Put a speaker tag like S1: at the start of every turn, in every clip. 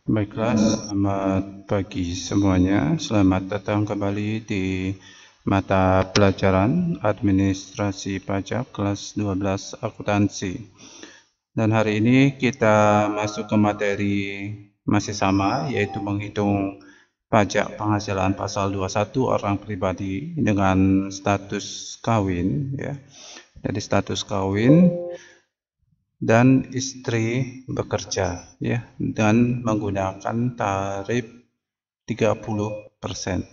S1: Baiklah, selamat pagi semuanya. Selamat datang kembali di mata pelajaran Administrasi Pajak kelas 12 Akuntansi. Dan hari ini kita masuk ke materi masih sama, yaitu menghitung pajak penghasilan pasal 21 orang pribadi dengan status kawin, ya. Jadi status kawin dan istri bekerja, ya, dan menggunakan tarif 30%.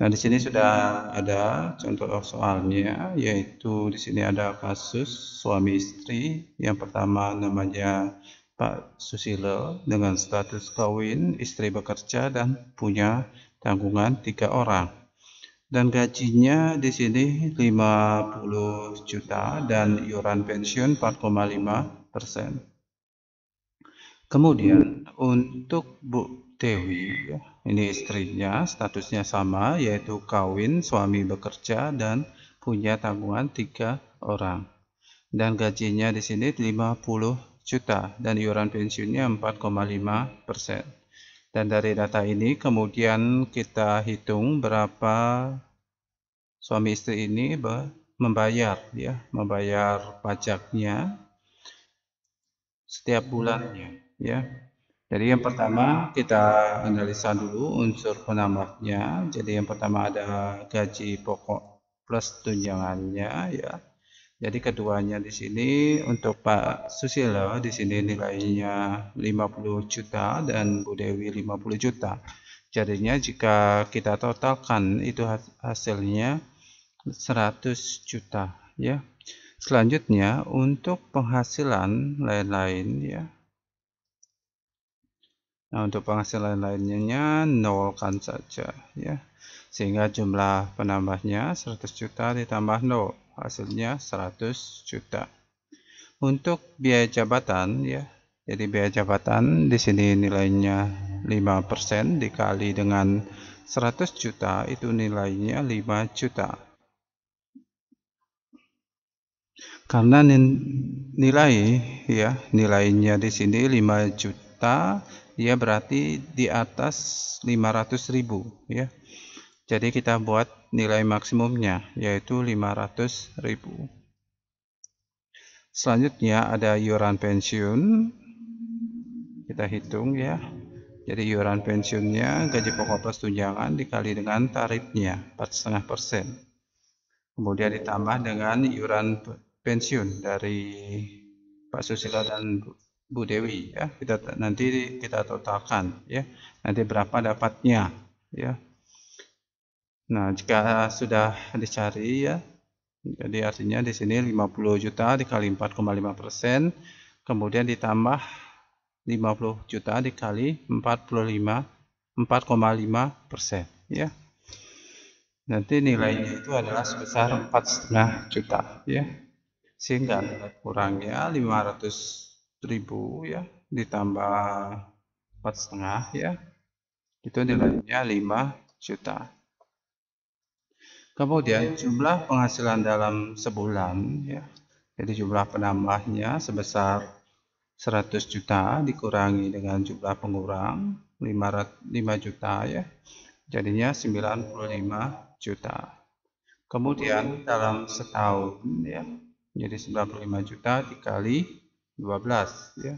S1: Nah, di sini sudah ada contoh soalnya, yaitu di sini ada kasus suami istri. Yang pertama namanya Pak Susilo dengan status kawin, istri bekerja dan punya tanggungan 3 orang. Dan gajinya di sini 50 juta dan iuran pensiun 4,5%. Kemudian untuk Bu Dewi, ya, ini istrinya, statusnya sama, yaitu kawin, suami bekerja dan punya tanggungan 3 orang. Dan gajinya di sini 50 juta dan iuran pensiunnya 4,5%. Dan dari data ini kemudian kita hitung berapa suami istri ini membayar pajaknya setiap bulannya, ya. Jadi yang pertama kita analisa dulu unsur penambahnya. Jadi yang pertama ada gaji pokok plus tunjangannya, ya. Jadi keduanya di sini untuk Pak Susilo di sini nilainya 50 juta dan Bu Dewi 50 juta. Jadinya jika kita totalkan itu hasilnya 100 juta, ya. Selanjutnya untuk penghasilan lain-lain, ya. Nah, untuk penghasilan lainnya nolkan saja, ya. Sehingga jumlah penambahnya 100 juta ditambah 0, hasilnya 100 juta. Untuk biaya jabatan, ya. Jadi biaya jabatan di sini nilainya 5% dikali dengan 100 juta itu nilainya 5 juta. Karena nilainya di sini 5 juta, ya berarti di atas 500.000, ya. Jadi kita buat nilai maksimumnya yaitu 500.000. Selanjutnya ada iuran pensiun. Kita hitung, ya. Jadi iuran pensiunnya gaji pokok plus tunjangan dikali dengan tarifnya 4,5%. Kemudian ditambah dengan iuran pensiun dari Pak Susilo dan Bu Dewi, ya. Nanti kita totalkan, ya. Nanti berapa dapatnya, ya. Nah, jika sudah dicari, ya. Jadi artinya di sini 50 juta dikali 4,5%, kemudian ditambah 50 juta dikali 4,5%, ya. Nanti nilainya itu adalah sebesar 4,5 juta, ya. Sehingga nilai kurangnya 500.000, ya, ditambah 4,5, ya. Itu nilainya 5 juta. Kemudian jumlah penghasilan dalam sebulan, ya. Jadi jumlah penambahnya sebesar 100 juta dikurangi dengan jumlah pengurang 5 juta, ya. Jadinya 95 juta. Kemudian dalam setahun, ya. Jadi 95 juta dikali 12, ya.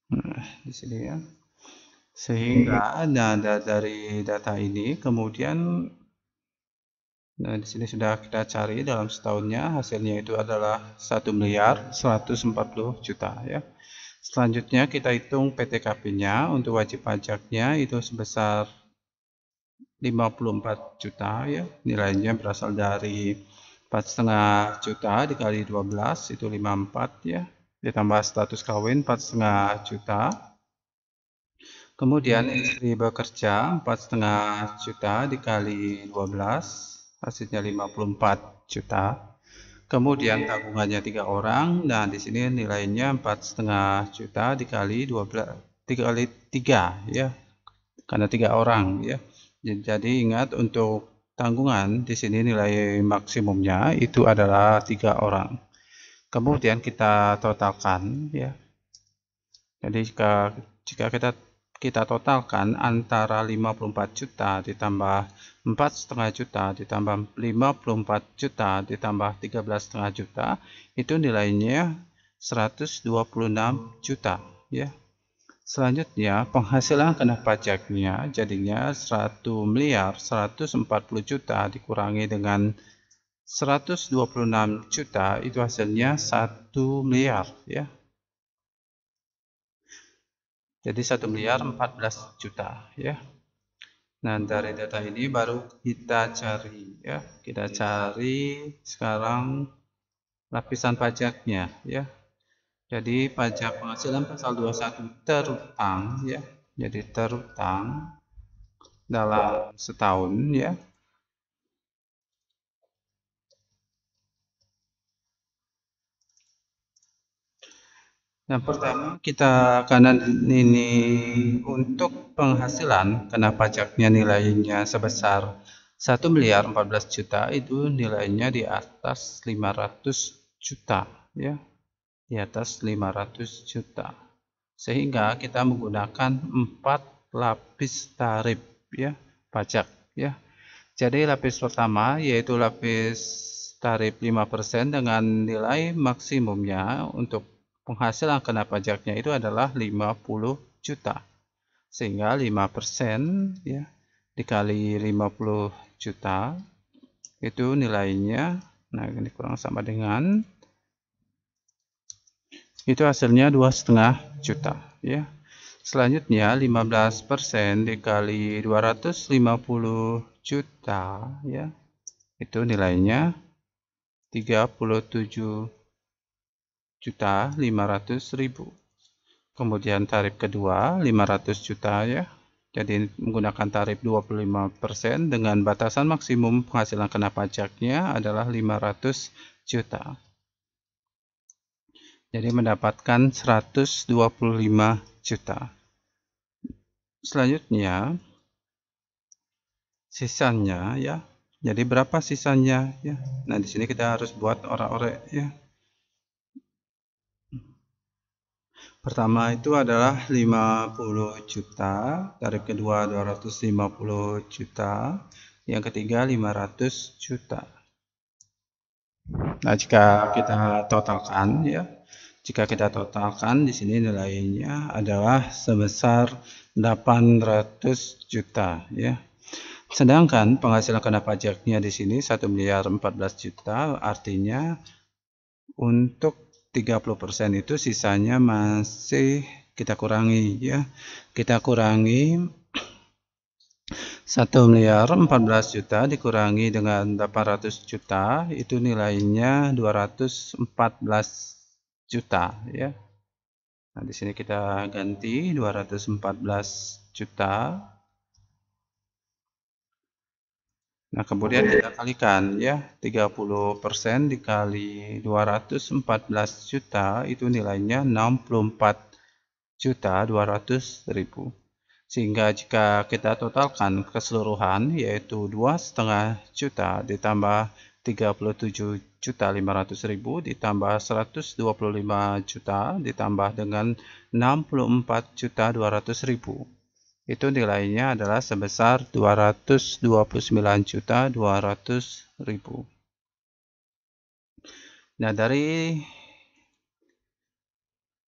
S1: Nah, di sini, ya. Sehingga dari data ini kemudian, nah, di sini sudah kita cari dalam setahunnya hasilnya itu adalah 1.140 juta, ya. Selanjutnya kita hitung PTKP-nya untuk wajib pajaknya itu sebesar 54 juta, ya. Nilainya berasal dari 4,5 juta dikali 12 itu 54, ya. Ditambah status kawin 4,5 juta. Kemudian istri bekerja 4,5 juta dikali 12 hasilnya 54 juta. Kemudian tanggungannya 3 orang. Nah, di sini nilainya 4,5 juta dikali 12 dikali 3, ya. Karena 3 orang, ya. Jadi ingat untuk tanggungan di sini nilai maksimumnya itu adalah 3 orang. Kemudian kita totalkan ya. Jadi jika kita totalkan antara 54 juta ditambah 4,5 juta ditambah 54 juta ditambah 13,5 juta, itu nilainya 126 juta ya. Selanjutnya penghasilan kena pajaknya jadinya 1 miliar 140 juta dikurangi dengan 126 juta, itu hasilnya 1 miliar ya. Jadi 1 miliar 14 juta ya. Nah, dari data ini baru kita cari ya. Kita cari sekarang lapisan pajaknya ya. Jadi pajak penghasilan pasal 21 terutang ya. Jadi terutang dalam setahun ya. Yang pertama kita kanan ini untuk penghasilan kena pajaknya nilainya sebesar 1 miliar 14 juta, itu nilainya di atas 500 juta ya. Di atas 500 juta, sehingga kita menggunakan 4 lapis tarif ya pajak ya. Jadi lapis pertama yaitu lapis tarif 5% dengan nilai maksimumnya untuk penghasilan kena pajaknya itu adalah 50 juta, sehingga 5% ya dikali 50 juta itu nilainya, nah ini kurang sama dengan, itu hasilnya 2,5 juta ya. Selanjutnya 15% dikali 250 juta ya, itu nilainya 37 juta 500.000. Kemudian tarif kedua 500 juta ya. Jadi menggunakan tarif 25% dengan batasan maksimum penghasilan kena pajaknya adalah 500 juta. Jadi mendapatkan 125 juta. Selanjutnya sisanya ya. Jadi berapa sisanya ya? Nah, di sini kita harus buat orek-orek ya. Pertama itu adalah 50 juta, tarif kedua 250 juta, yang ketiga 500 juta. Nah, jika kita totalkan ya, jika kita totalkan di sini nilainya adalah sebesar 800 juta ya. Sedangkan penghasilan kena pajaknya di sini 1 miliar 14 juta, artinya untuk 30% itu sisanya masih kita kurangi ya. Kita kurangi 1 miliar 14 juta dikurangi dengan 800 juta, itu nilainya 214 juta ya. Nah, di sini kita ganti 214 juta. Nah, kemudian kita kalikan ya, 30% dikali 214 juta itu nilainya 64 juta 200.000. Sehingga jika kita totalkan keseluruhan yaitu 2,5 juta ditambah 37 juta 500.000 ditambah 125 juta ditambah dengan 64 juta 200.000, itu nilainya adalah sebesar 229 juta 200.000. Nah, dari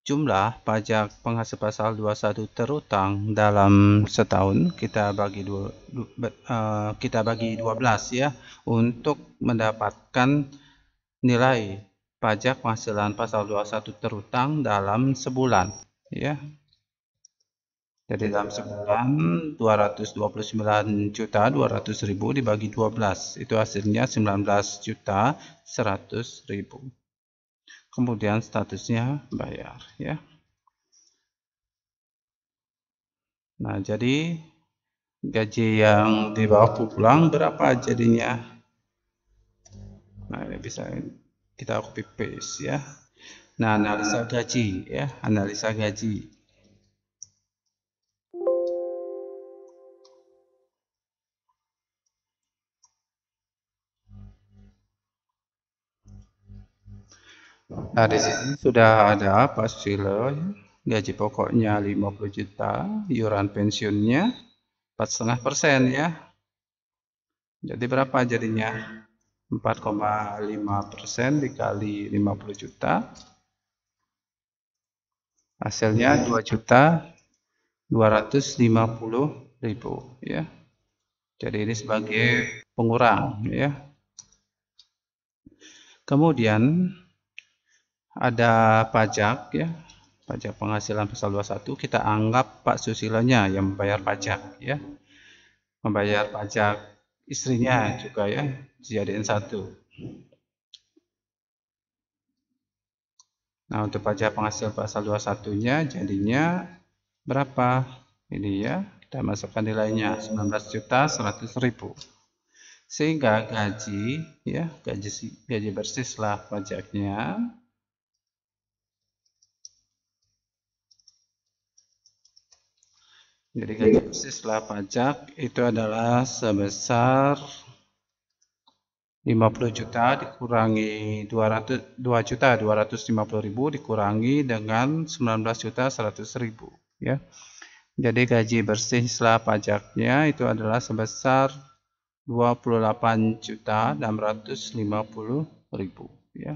S1: jumlah pajak penghasil pasal 21 terutang dalam setahun kita bagi 12 ya untuk mendapatkan nilai pajak penghasilan pasal 21 terutang dalam sebulan ya. Jadi dalam sebulan 229 juta 200.000 dibagi 12 itu hasilnya 19 juta 100.000. Kemudian statusnya bayar ya. Nah, jadi gaji yang dibawa pulang berapa jadinya? Nah, ini bisa kita copy paste ya. Nah, analisa gaji ya, analisa gaji. Nah, di sini sudah ada Pak Susilo, ya. Gaji pokoknya 50 juta, iuran pensiunnya 4,5% ya. Jadi berapa jadinya? 4,5% dikali 50 juta. Hasilnya 2.250.000 ya. Jadi ini sebagai pengurang ya. Kemudian ada pajak ya. Pajak penghasilan pasal 21 kita anggap Pak Susilonya yang membayar pajak ya. Membayar pajak istrinya juga ya, dijadiin satu. Nah, untuk pajak penghasilan pasal 21-nya jadinya berapa? Ini ya, kita masukkan nilainya 19.100.000. Sehingga gaji ya, gaji bersih setelah pajaknya jadi gaji bersih setelah pajak itu adalah sebesar 50 juta dikurangi 2.250.000 dikurangi dengan 19.100.000 ya. Jadi gaji bersih setelah pajaknya itu adalah sebesar 28.650.000 ya.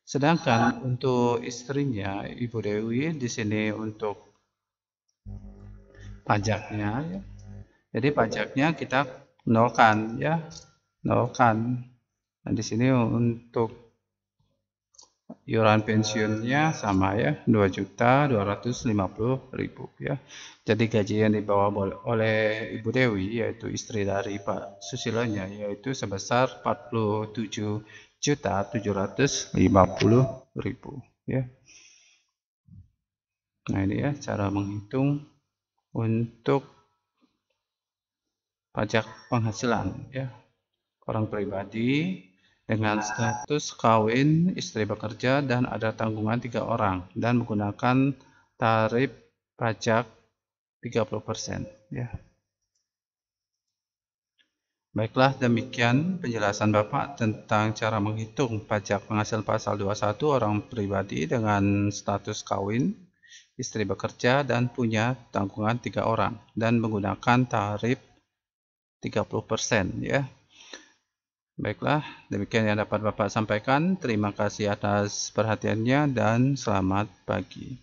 S1: Sedangkan untuk istrinya Ibu Dewi di sini untuk pajaknya ya. Jadi pajaknya kita nolkan ya, nolkan. Nah, di sini untuk iuran pensiunnya sama ya, 2.250.000 ya. Jadi gaji yang dibawa oleh Ibu Dewi yaitu istri dari Pak Susilonya yaitu sebesar 47.750.000 ya. Nah, ini ya cara menghitung untuk pajak penghasilan ya orang pribadi dengan status kawin, istri bekerja, dan ada tanggungan 3 orang dan menggunakan tarif pajak 30% ya. Baiklah, demikian penjelasan Bapak tentang cara menghitung pajak penghasilan pasal 21 orang pribadi dengan status kawin, istri bekerja, dan punya tanggungan 3 orang dan menggunakan tarif 30% ya. Baiklah, demikian yang dapat Bapak sampaikan. Terima kasih atas perhatiannya dan selamat pagi.